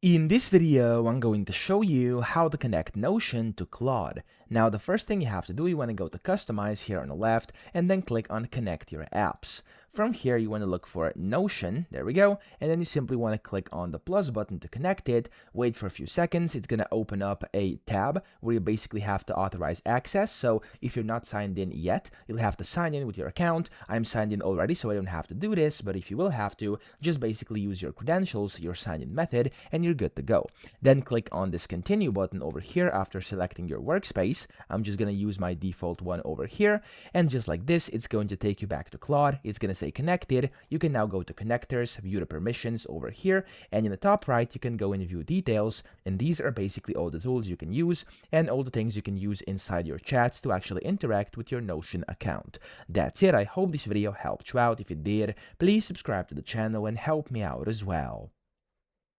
In this video, I'm going to show you how to connect Notion to Claude. Now, the first thing you have to do, you want to go to Customize here on the left, and then click on Connect Your Apps. From here, you want to look for Notion, there we go, and then you simply want to click on the plus button to connect it, wait for a few seconds, it's going to open up a tab where you basically have to authorize access, so if you're not signed in yet, you'll have to sign in with your account. I'm signed in already, so I don't have to do this, but if you will have to, just basically use your credentials, your sign-in method, and you're good to go. Then click on this continue button over here after selecting your workspace. I'm just going to use my default one over here, and just like this, it's going to take you back to Claude. It's going to say connected. You can now go to connectors, view the permissions over here, and in the top right, you can go and view details, and these are basically all the tools you can use and all the things you can use inside your chats to actually interact with your Notion account. That's it. I hope this video helped you out. If it did, please subscribe to the channel and help me out as well.